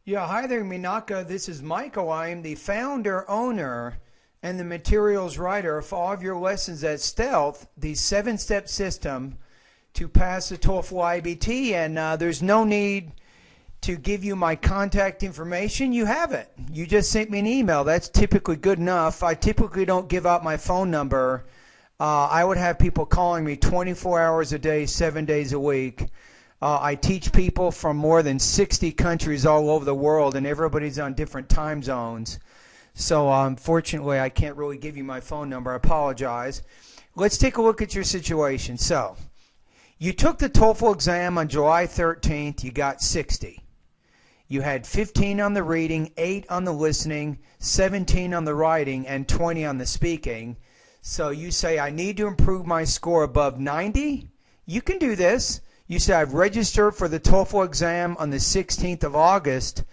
Yeah, hi there, Menaka. This is Michael. I am the founder, owner, and the materials writer for all of your lessons at Stealth, the seven-step system to pass the TOEFL IBT. And there's no need to give you my contact information. You have it. You just sent me an email. That's typically good enough. I typically don't give out my phone number. I would have people calling me 24 hours a day, 7 days a week. I teach people from more than 60 countries all over the world, and everybody's on different time zones. So unfortunately, I can't really give you my phone number. I apologize. Let's take a look at your situation. So you took the TOEFL exam on July 13th. You got 60. You had 15 on the reading, 8 on the listening, 17 on the writing, and 20 on the speaking. So you say, I need to improve my score above 90. You can do this. You say, I've registered for the TOEFL exam on the 16th of August.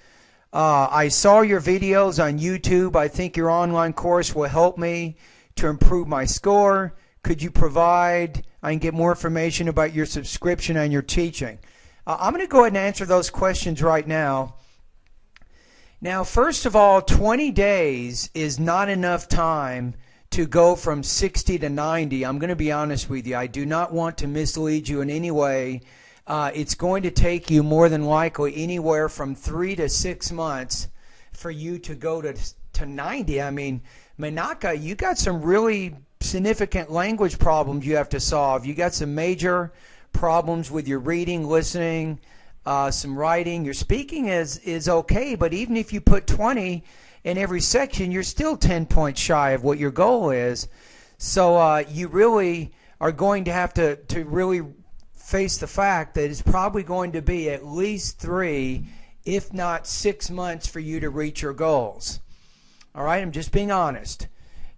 I saw your videos on YouTube. I think your online course will help me to improve my score. Could you provide, I can get more information about your subscription and your teaching. I'm going to go ahead and answer those questions right now. Now, first of all, 20 days is not enough time to go from 60 to 90. I'm going to be honest with you. I do not want to mislead you in any way. It's going to take you more than likely anywhere from 3 to 6 months for you to go to 90. I mean, Menaka, you got some really significant language problems you have to solve. You got some major problems with your reading, listening, some writing. Your speaking is okay, but even if you put 20 in every section, you're still 10 points shy of what your goal is. So you really are going to have to really face the fact that it's probably going to be at least 3, if not 6 months for you to reach your goals. All right, I'm just being honest.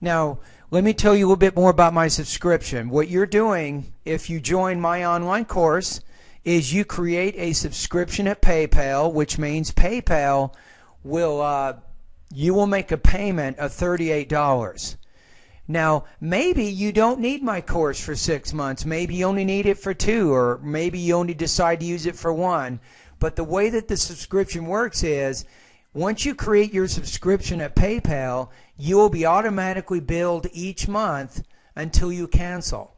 Now, let me tell you a little bit more about my subscription. What you're doing if you join my online course is you create a subscription at PayPal, which means PayPal will you will make a payment of $38. Now, maybe you don't need my course for 6 months. Maybe you only need it for 2, or maybe you only decide to use it for 1. But the way that the subscription works is once you create your subscription at PayPal, you will be automatically billed each month until you cancel.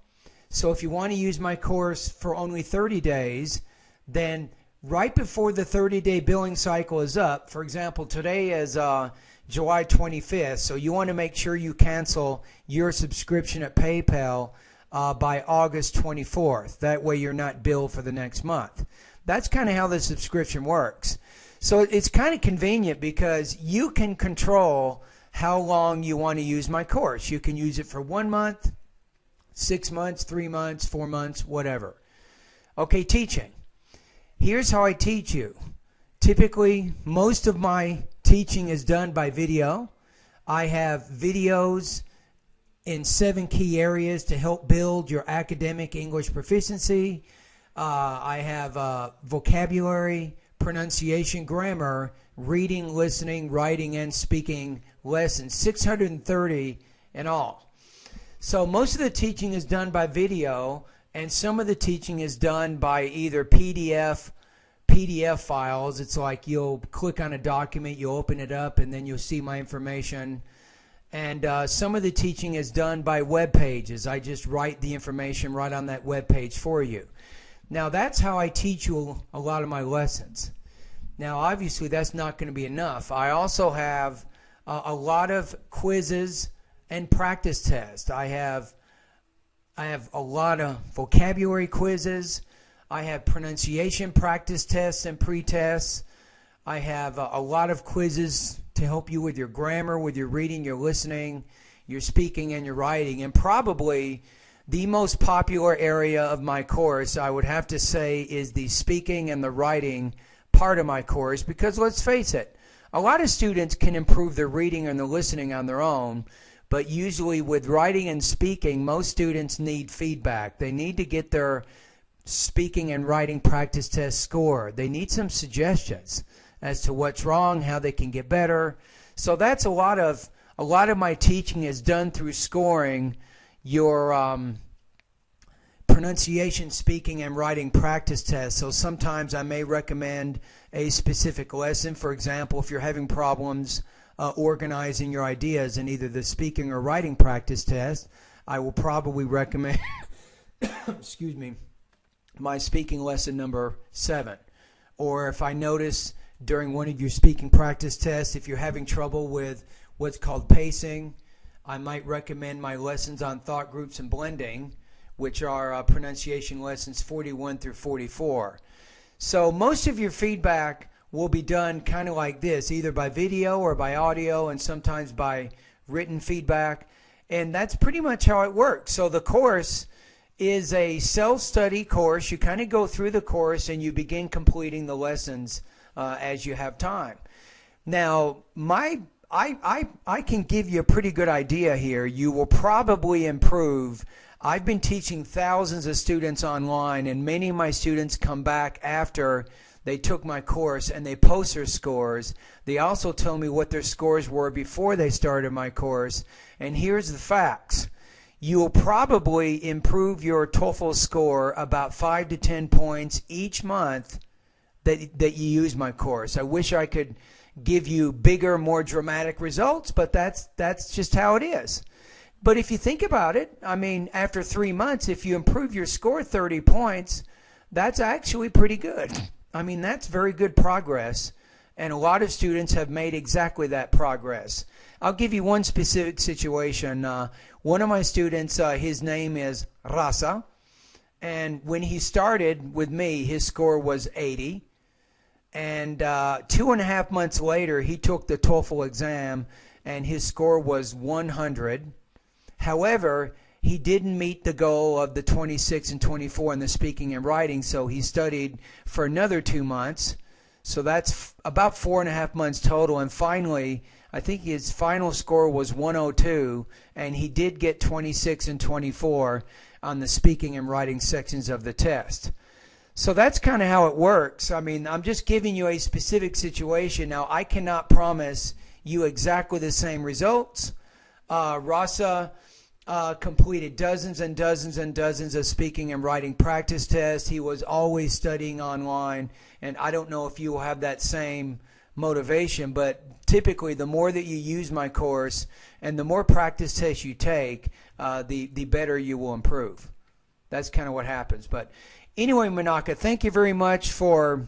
So if you want to use my course for only 30 days, then right before the 30-day billing cycle is up, for example, today is July 25th, so you want to make sure you cancel your subscription at PayPal by August 24th. That way you're not billed for the next month. That's kind of how the subscription works. So it's kind of convenient because you can control how long you want to use my course. You can use it for 1 month, 6 months, 3 months, 4 months, whatever. Okay, teaching. Here's how I teach you. Typically, most of my teaching is done by video. I have videos in 7 key areas to help build your academic English proficiency. I have vocabulary, pronunciation, grammar, reading, listening, writing, and speaking lessons, 630 in all. So most of the teaching is done by video, and some of the teaching is done by either PDF files. It's like you'll click on a document, you'll open it up, and then you'll see my information. And some of the teaching is done by web pages. I just write the information right on that web page for you. Now that's how I teach you a lot of my lessons. Now obviously that's not going to be enough. I also have a lot of quizzes and practice tests. I have a lot of vocabulary quizzes. I have pronunciation practice tests and pre-tests. I have a lot of quizzes to help you with your grammar, with your reading, your listening, your speaking, and your writing. And probably the most popular area of my course, I would have to say, is the speaking and the writing part of my course, because let's face it, a lot of students can improve their reading and their listening on their own, but usually with writing and speaking, most students need feedback. They need to get their speaking and writing practice test scored. They need some suggestions as to what's wrong, how they can get better. So that's a lot of my teaching is done through scoring your pronunciation, speaking, and writing practice tests. So sometimes I may recommend a specific lesson. For example, if you're having problems organizing your ideas in either the speaking or writing practice test, I will probably recommend excuse me, my speaking lesson number 7. Or if I notice during one of your speaking practice tests, if you're having trouble with what's called pacing, I might recommend my lessons on thought groups and blending, which are pronunciation lessons 41 through 44. So most of your feedback will be done kind of like this, either by video or by audio, and sometimes by written feedback. And that's pretty much how it works. So the course is a self-study course. You kind of go through the course and you begin completing the lessons as you have time. Now, I can give you a pretty good idea here. You will probably improve. I've been teaching thousands of students online, and many of my students come back after they took my course and they post their scores. They also tell me what their scores were before they started my course. And here's the facts. You will probably improve your TOEFL score about 5 to 10 points each month that you use my course. I wish I could give you bigger, more dramatic results, but that's just how it is. But if you think about it, I mean, after 3 months, if you improve your score 30 points, that's actually pretty good. I mean, that's very good progress, and a lot of students have made exactly that progress. I'll give you one specific situation. One of my students, his name is Rasa, and when he started with me, his score was 80. And 2.5 months later, he took the TOEFL exam, and his score was 100. However, he didn't meet the goal of the 26 and 24 in the speaking and writing, so he studied for another 2 months. So that's about 4.5 months total. And finally, I think his final score was 102, and he did get 26 and 24 on the speaking and writing sections of the test. So that's kind of how it works. I mean, I'm just giving you a specific situation. Now, I cannot promise you exactly the same results. Rasa completed dozens and dozens and dozens of speaking and writing practice tests. He was always studying online, and I don't know if you will have that same motivation, but typically the more that you use my course and the more practice tests you take, the better you will improve. That's kind of what happens. But anyway, Menaka, thank you very much for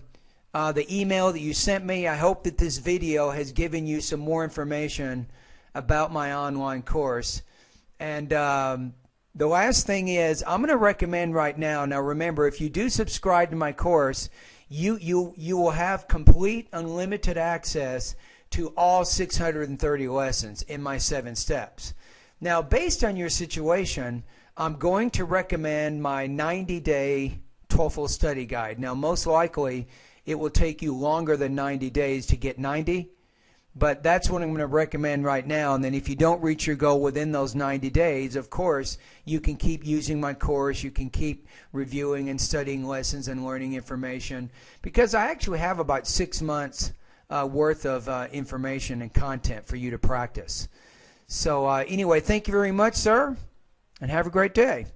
the email that you sent me. I hope that this video has given you some more information about my online course. And the last thing is, I'm going to recommend right now, remember, if you do subscribe to my course, you will have complete unlimited access to all 630 lessons in my 7 steps. Now, based on your situation, I'm going to recommend my 90-day TOEFL study guide. Now, most likely, it will take you longer than 90 days to get 90, but that's what I'm going to recommend right now. And then if you don't reach your goal within those 90 days, of course, you can keep using my course. You can keep reviewing and studying lessons and learning information, because I actually have about 6 months worth of information and content for you to practice. So anyway, thank you very much, sir, and have a great day.